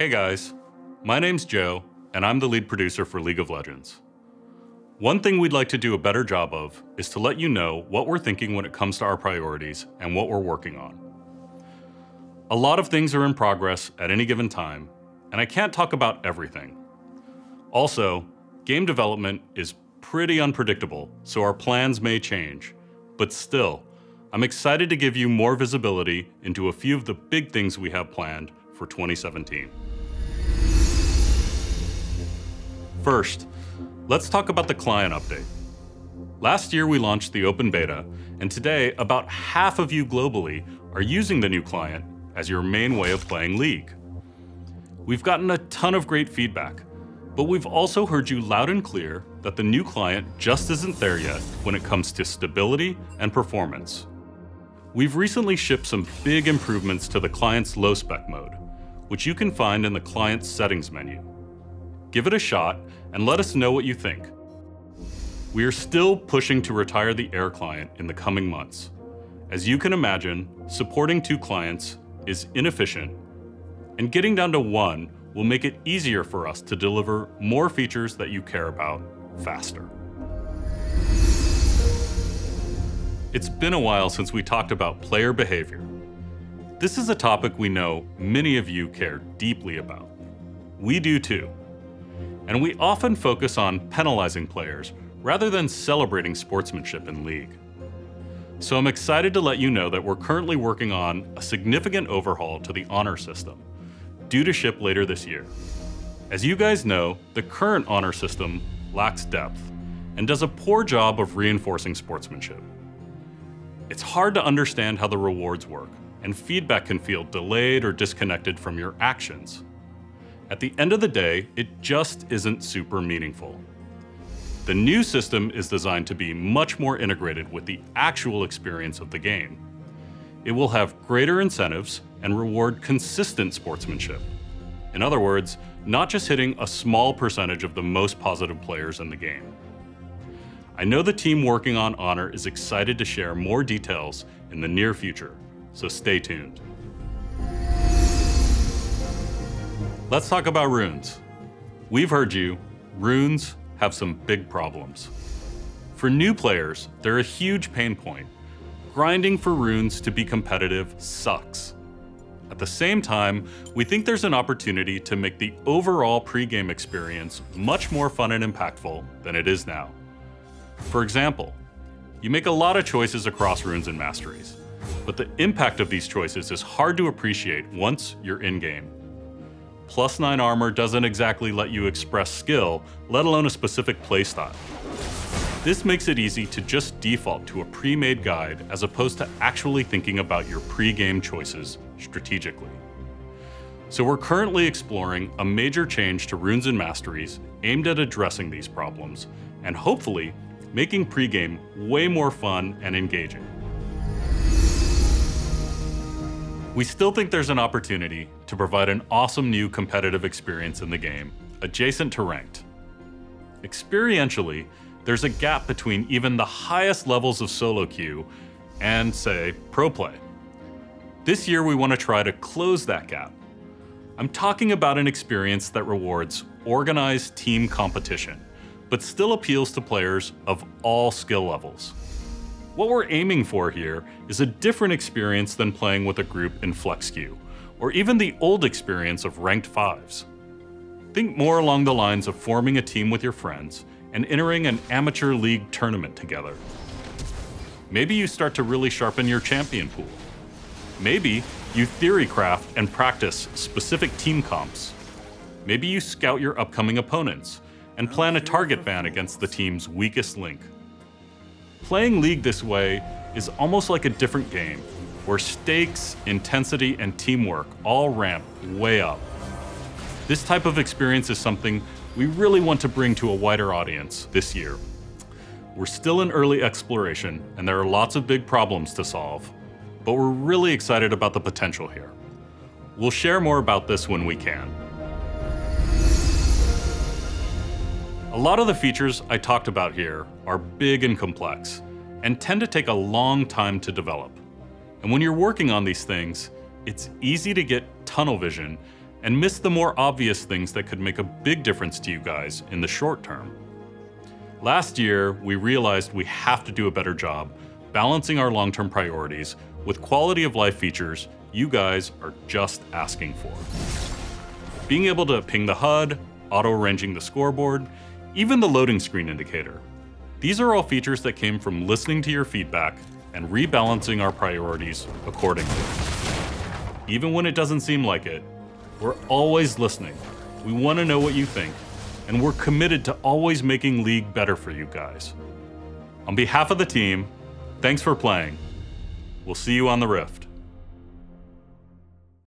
Hey guys, my name's Joe, and I'm the lead producer for League of Legends. One thing we'd like to do a better job of is to let you know what we're thinking when it comes to our priorities and what we're working on. A lot of things are in progress at any given time, and I can't talk about everything. Also, game development is pretty unpredictable, so our plans may change. But still, I'm excited to give you more visibility into a few of the big things we have planned for 2017. First, let's talk about the client update. Last year we launched the open beta, and today about half of you globally are using the new client as your main way of playing League. We've gotten a ton of great feedback, but we've also heard you loud and clear that the new client just isn't there yet when it comes to stability and performance. We've recently shipped some big improvements to the client's low-spec mode, which you can find in the client's settings menu. Give it a shot and let us know what you think. We are still pushing to retire the Air client in the coming months. As you can imagine, supporting 2 clients is inefficient, and getting down to 1 will make it easier for us to deliver more features that you care about faster. It's been a while since we talked about player behavior. This is a topic we know many of you care deeply about. We do too. And we often focus on penalizing players rather than celebrating sportsmanship in League. So I'm excited to let you know that we're currently working on a significant overhaul to the honor system, due to ship later this year. As you guys know, the current honor system lacks depth and does a poor job of reinforcing sportsmanship. It's hard to understand how the rewards work, and feedback can feel delayed or disconnected from your actions. At the end of the day, it just isn't super meaningful. The new system is designed to be much more integrated with the actual experience of the game. It will have greater incentives and reward consistent sportsmanship. In other words, not just hitting a small percentage of the most positive players in the game. I know the team working on Honor is excited to share more details in the near future, so stay tuned. Let's talk about runes. We've heard you. Runes have some big problems. For new players, they're a huge pain point. Grinding for runes to be competitive sucks. At the same time, we think there's an opportunity to make the overall pre-game experience much more fun and impactful than it is now. For example, you make a lot of choices across runes and masteries, but the impact of these choices is hard to appreciate once you're in-game. +9 armor doesn't exactly let you express skill, let alone a specific playstyle. This makes it easy to just default to a pre-made guide as opposed to actually thinking about your pre-game choices strategically. So we're currently exploring a major change to runes and masteries aimed at addressing these problems, and hopefully making pre-game way more fun and engaging. We still think there's an opportunity to provide an awesome new competitive experience in the game, adjacent to ranked. Experientially, there's a gap between even the highest levels of solo queue and, say, pro play. This year we want to try to close that gap. I'm talking about an experience that rewards organized team competition, but still appeals to players of all skill levels. What we're aiming for here is a different experience than playing with a group in flex queue, or even the old experience of ranked 5s. Think more along the lines of forming a team with your friends and entering an amateur league tournament together. Maybe you start to really sharpen your champion pool. Maybe you theory craft and practice specific team comps. Maybe you scout your upcoming opponents and plan a target ban against the team's weakest link. Playing League this way is almost like a different game, where stakes, intensity, and teamwork all ramp way up. This type of experience is something we really want to bring to a wider audience this year. We're still in early exploration, and there are lots of big problems to solve, but we're really excited about the potential here. We'll share more about this when we can. A lot of the features I talked about here are big and complex, and tend to take a long time to develop. And when you're working on these things, it's easy to get tunnel vision and miss the more obvious things that could make a big difference to you guys in the short term. Last year, we realized we have to do a better job balancing our long-term priorities with quality of life features you guys are just asking for. Being able to ping the HUD, auto-arranging the scoreboard, even the loading screen indicator. These are all features that came from listening to your feedback and rebalancing our priorities accordingly. Even when it doesn't seem like it, we're always listening. We want to know what you think, and we're committed to always making League better for you guys. On behalf of the team, thanks for playing. We'll see you on the Rift.